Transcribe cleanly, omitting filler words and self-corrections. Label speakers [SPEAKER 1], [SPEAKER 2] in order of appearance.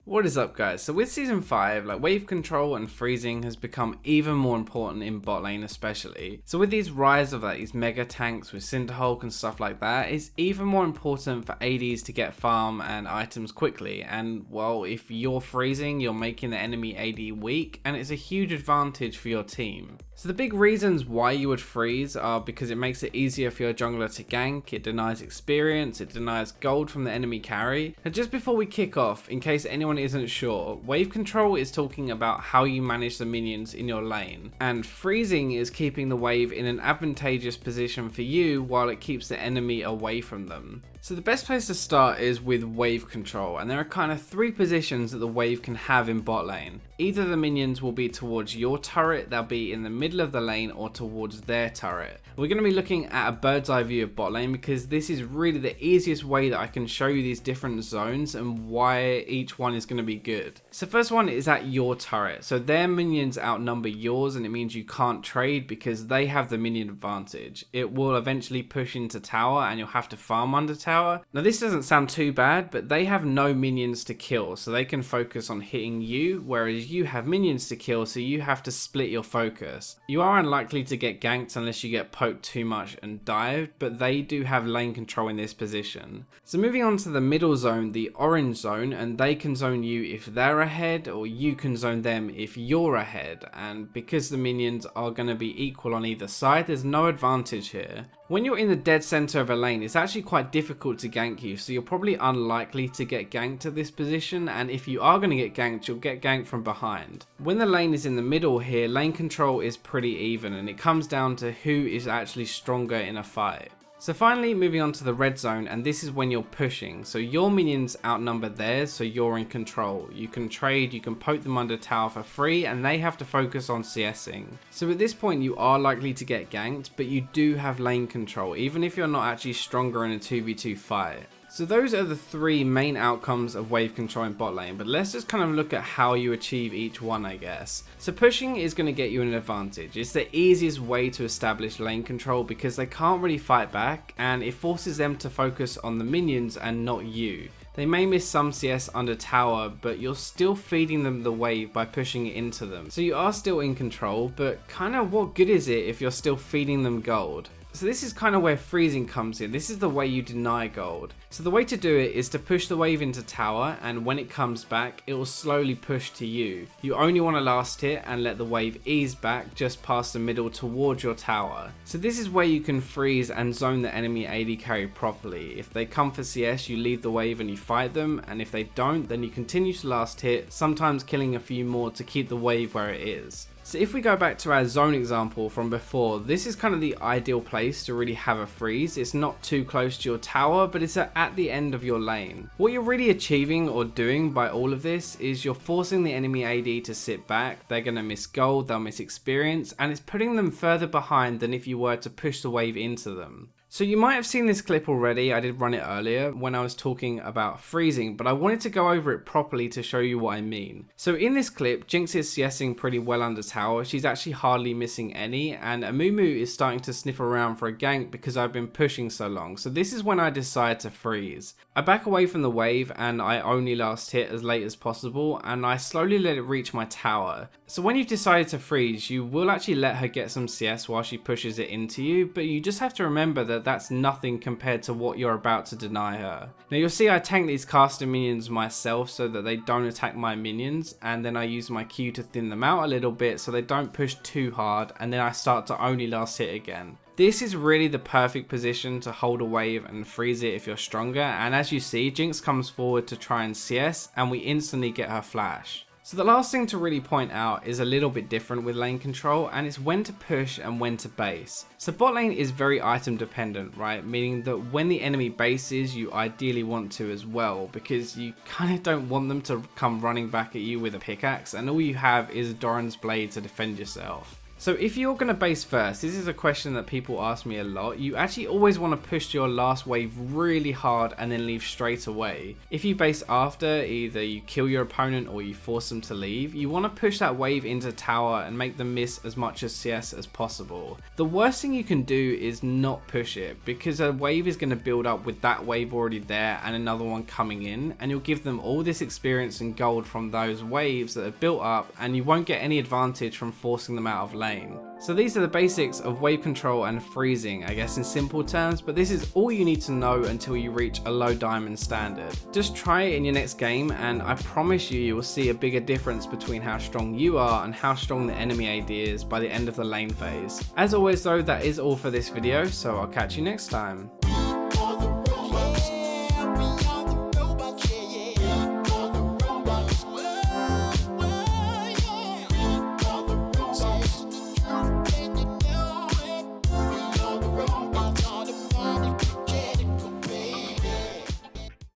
[SPEAKER 1] What is up, guys? So with season 5, wave control and freezing has become even more important in bot lane especially. So with these rise of these mega tanks with Cinderhulk and stuff like that, it's even more important for ADs to get farm and items quickly. And well, if you're freezing, you're making the enemy AD weak, and it's a huge advantage for your team. So the big reasons why you would freeze are because it makes it easier for your jungler to gank, it denies experience, it denies gold from the enemy carry. And just before we kick off, in case anyone isn't sure, wave control is talking about how you manage the minions in your lane, and freezing is keeping the wave in an advantageous position for you while it keeps the enemy away from them. So the best place to start is with wave control, and there are kind of 3 positions that the wave can have in bot lane. Either the minions will be towards your turret, they'll be in the middle of the lane, or towards their turret. We're going to be looking at a bird's eye view of bot lane because this is really the easiest way that I can show you these different zones and why each one is going to be good. So first one is at your turret. So their minions outnumber yours, and it means you can't trade because they have the minion advantage. It will eventually push into tower and you'll have to farm under tower. Now this doesn't sound too bad, but they have no minions to kill, so they can focus on hitting you, whereas you have minions to kill, so you have to split your focus. You are unlikely to get ganked unless you get poked too much and dived, but they do have lane control in this position. So moving on to the middle zone, the orange zone, and they can zone you if they're ahead, or you can zone them if you're ahead, and because the minions are going to be equal on either side, there's no advantage here. When you're in the dead center of a lane, it's actually quite difficult to gank you, so you're probably unlikely to get ganked at this position, and if you are going to get ganked, you'll get ganked from behind. When the lane is in the middle here, lane control is pretty even, and it comes down to who is actually stronger in a fight. So finally, moving on to the red zone, and this is when you're pushing. So your minions outnumber theirs, so you're in control. You can trade, you can poke them under tower for free, and they have to focus on CSing. So at this point, you are likely to get ganked, but you do have lane control, even if you're not actually stronger in a 2v2 fight. So those are the 3 main outcomes of wave control in bot lane, but let's just kind of look at how you achieve each one, I guess. So pushing is going to get you an advantage. It's the easiest way to establish lane control because they can't really fight back, and it forces them to focus on the minions and not you. They may miss some CS under tower, but you're still feeding them the wave by pushing it into them. So you are still in control, but kind of what good is it if you're still feeding them gold? So this is kind of where freezing comes in. This is the way you deny gold. So the way to do it is to push the wave into tower, and when it comes back, it will slowly push to you. You only want to last hit and let the wave ease back just past the middle towards your tower. So this is where you can freeze and zone the enemy AD carry properly. If they come for CS, you leave the wave and you fight them, and if they don't, then you continue to last hit, sometimes killing a few more to keep the wave where it is. So if we go back to our zone example from before, this is kind of the ideal place to really have a freeze. It's not too close to your tower, but it's at the end of your lane. What you're really achieving or doing by all of this is you're forcing the enemy AD to sit back. They're going to miss gold, they'll miss experience, and it's putting them further behind than if you were to push the wave into them. So you might have seen this clip already, I did run it earlier when I was talking about freezing, but I wanted to go over it properly to show you what I mean. So in this clip, Jinx is CSing pretty well under tower, she's actually hardly missing any, and Amumu is starting to sniff around for a gank because I've been pushing so long. So this is when I decide to freeze. I back away from the wave and I only last hit as late as possible, and I slowly let it reach my tower. So when you've decided to freeze, you will actually let her get some CS while she pushes it into you, but you just have to remember that that's nothing compared to what you're about to deny her. Now you'll see I tank these caster minions myself so that they don't attack my minions, and then I use my Q to thin them out a little bit so they don't push too hard, and then I start to only last hit again. This is really the perfect position to hold a wave and freeze it if you're stronger, and as you see, Jinx comes forward to try and CS and we instantly get her flash. So the last thing to really point out is a little bit different with lane control, and it's when to push and when to base. So bot lane is very item dependent, right? Meaning that when the enemy bases, you ideally want to as well, because you kind of don't want them to come running back at you with a pickaxe, and all you have is Doran's blade to defend yourself. So if you're going to base first, this is a question that people ask me a lot. You actually always want to push your last wave really hard and then leave straight away. If you base after, either you kill your opponent or you force them to leave, you want to push that wave into tower and make them miss as much as CS as possible. The worst thing you can do is not push it, because a wave is going to build up with that wave already there and another one coming in, and you'll give them all this experience and gold from those waves that have built up, and you won't get any advantage from forcing them out of lane. So these are the basics of wave control and freezing, I guess in simple terms, but this is all you need to know until you reach a low diamond standard. Just try it in your next game and I promise you will see a bigger difference between how strong you are and how strong the enemy AD is by the end of the lane phase. As always though, that is all for this video, so I'll catch you next time.